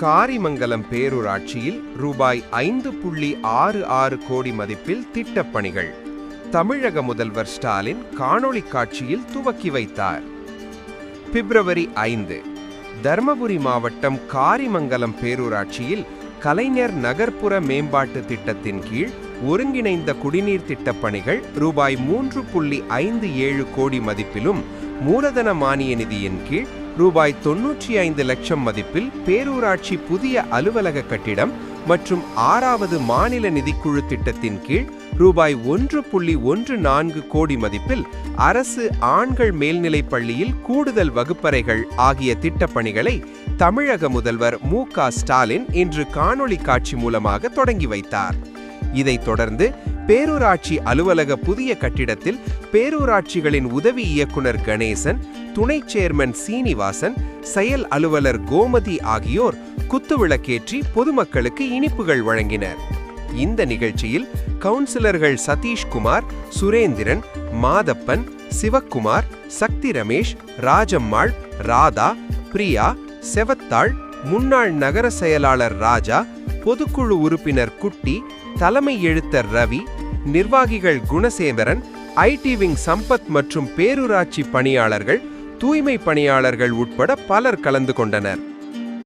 காரிமங்கலம் பேரூராட்சியில் ரூபாய் 5.66 கோடி மதிப்பில் திட்டப்பணிகள் தமிழக முதல்வர் ஸ்டாலின் காணொளி காட்சியில் துவக்கி வைத்தார். பிப்ரவரி 5 தர்மபுரி மாவட்டம் காரிமங்கலம் பேரூராட்சியில் கலைஞர் நகர்ப்புற மேம்பாட்டு திட்டத்தின் கீழ் ஒருங்கிணைந்த குடிநீர் திட்டப்பணிகள் ரூபாய் 3.57 கோடி மதிப்பிலும் மூலதன மானிய நிதியின் கீழ் ரூபாய் 95 லட்சம் மதிப்பில் பேரூராட்சி புதிய அலுவலக கட்டிடம் மற்றும் 6வது மாநில நிதிக்குழு திட்டத்தின் கீழ் ரூபாய் 1.14 கோடி மதிப்பில் அரசு ஆண்கள் மேல்நிலைப் பள்ளியில் கூடுதல் வகுப்பறைகள் ஆகிய திட்டப்பணிகளை தமிழக முதல்வர் மு.க. ஸ்டாலின் இன்று காணொளி காட்சி மூலமாக தொடங்கி வைத்தார். இதைத் தொடர்ந்து பேரூராட்சி அலுவலக புதிய கட்டிடத்தில் பேரூராட்சிகளின் உதவி இயக்குனர் கணேசன், துணை சேர்மன் சீனிவாசன், செயல் அலுவலர் கோமதி ஆகியோர் குத்துவிளக்கேற்றி பொதுமக்களுக்கு இனிப்புகள் வழங்கினர். இந்த நிகழ்ச்சியில் கவுன்சிலர்கள் சதீஷ்குமார், சுரேந்திரன், மாதப்பன், சிவக்குமார், சக்தி ரமேஷ், ராஜம்மாள், ராதா, பிரியா, செவத்தாள், முன்னாள் நகர செயலாளர் ராஜா, பொதுக்குழு உறுப்பினர் குட்டி, தலைமை எழுத்தர் ரவி, நிர்வாகிகள் குணசேகரன், ஐடி விங் சம்பத் மற்றும் பேரூராட்சி பணியாளர்கள், தூய்மை பணியாளர்கள் உட்பட பலர் கலந்து கொண்டனர்.